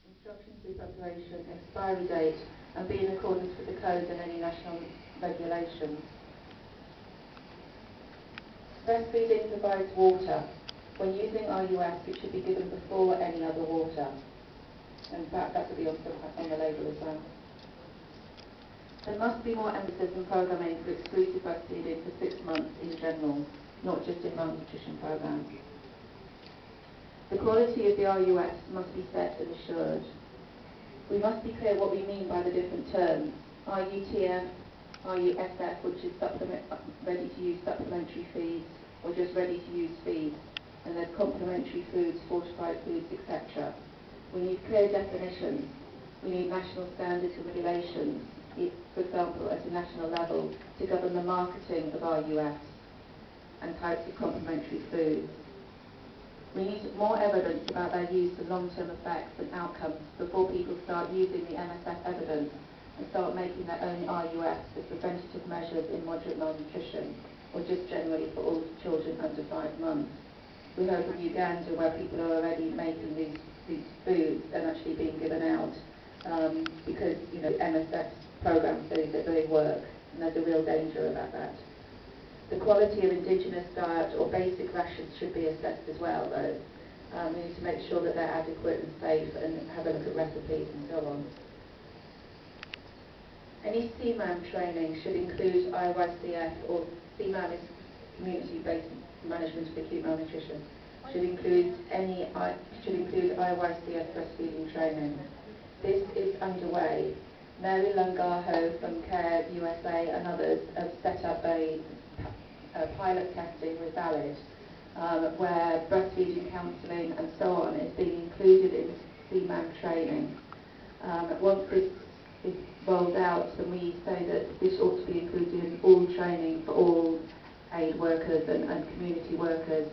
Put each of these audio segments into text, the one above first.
instructions for preparation, expiry date, and be in accordance with the codes and any national regulations. Breastfeeding provides water. When using RUF, it should be given before any other water. In fact, that will be on the label as well. There must be more emphasis in programming for exclusive breastfeeding for 6 months in general, not just in malnutrition programs. The quality of the RUF must be set and assured. We must be clear what we mean by the different terms. RUTF, RUSF, which is ready-to-use supplementary feeds, or just ready-to-use feeds. And there's complementary foods, fortified foods, etc. We need clear definitions. We need national standards and regulations, for example, at a national level, to govern the marketing of RUFs and types of complementary foods. We need more evidence about their use and long-term effects and outcomes before people start using the MSF evidence and start making their own RUFs as preventative measures in moderate malnutrition, or just generally for all children under 5 months. We heard from Uganda where people are already making these foods and actually being given out because, you know, MSF programs say that they work, and there's a real danger about that. The quality of indigenous diet or basic rations should be assessed as well, though. We need to make sure that they're adequate and safe and have a look at recipes and so on. Any CMAM training should include IYCF, or CMAM is community-based management of acute malnutrition, should include IYCF breastfeeding training. This is underway. Mary Lungaho from Care USA and others have set up a pilot testing with Valid, where breastfeeding counselling and so on is being included in CMAM training. Once this is rolled out, then we say that this ought to be included in all training for all aid workers and community workers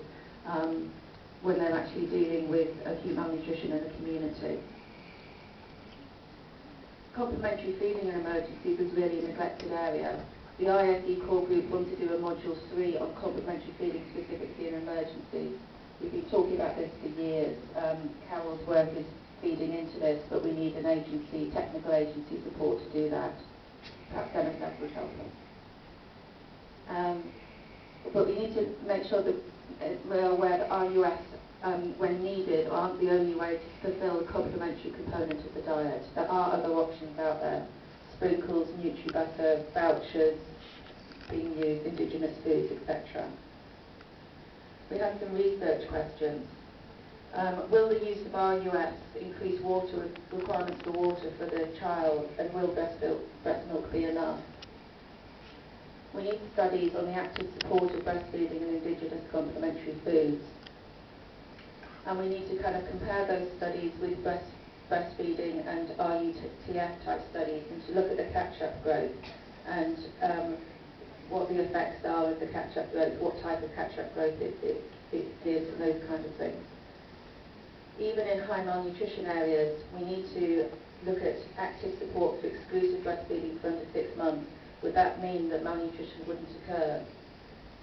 when they're actually dealing with acute malnutrition in the community. Complementary feeding in emergencies is really a neglected area. The ISE core group wants to do a module 3 on complementary feeding specifically in emergencies. We've been talking about this for years. Carol's work is feeding into this, but we need an agency, technical agency support to do that. Perhaps MSF would help us. But we need to make sure that we're aware that RUFs, when needed, aren't the only way to fulfill the complementary component of the diet. There are other options out there. Sprinkles, Nutri-Butter, vouchers being used, indigenous foods, etc. We have some research questions. Will the use of RUFs increase water requirements for water for the child, and will breast milk be enough? We need studies on the active support of breastfeeding and indigenous complementary foods. And we need to kind of compare those studies with breastfeeding and RUTF type studies, and to look at the catch-up growth and what the effects are of the catch-up growth, what type of catch-up growth it is, and those kind of things. Even in high malnutrition areas, we need to look at active support for exclusive breastfeeding for under 6 months. Would that mean that malnutrition wouldn't occur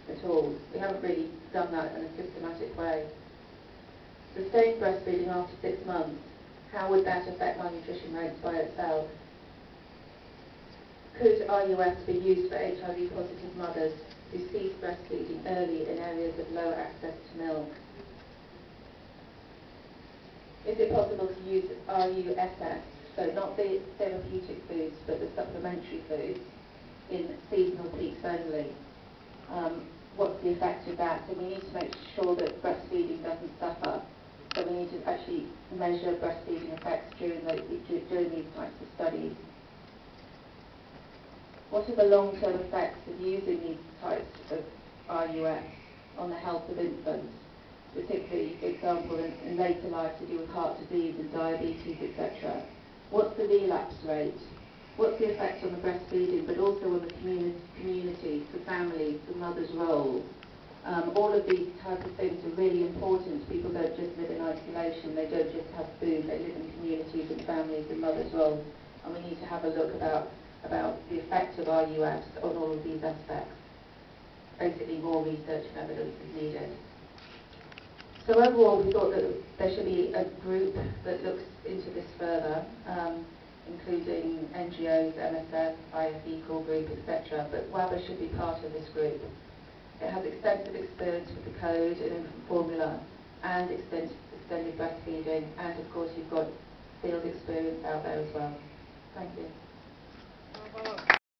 at all? We haven't really done that in a systematic way. Sustained breastfeeding after 6 months, how would that affect malnutrition rates by itself? Could RUFs be used for HIV-positive mothers who cease breastfeeding early in areas of low access to milk? Is it possible to use RUSF, so not the therapeutic foods, but the supplementary foods, in seasonal peaks only? What's the effect of that? So we need to make sure that breastfeeding doesn't suffer. So we need to actually measure breastfeeding effects during these types of studies. What are the long-term effects of using these types of RUFs on the health of infants, particularly, for example, in later life to do with heart disease and diabetes, etc.? What's the relapse rate? What's the effect on the breastfeeding, but also on the community, the families, the mother's role? All of these types of things are really important. People don't just live in isolation, they don't just have food, they live in communities and families and mother's roles. And we need to have a look about the effect of RUFs on all of these aspects. Basically, more research and evidence is needed. So overall, we thought that there should be a group that looks into into this further, including NGOs, MSF, IFE core group, etc. But WABA should be part of this group. It has extensive experience with the code and infant formula and extended breastfeeding, and of course you've got field experience out there as well. Thank you.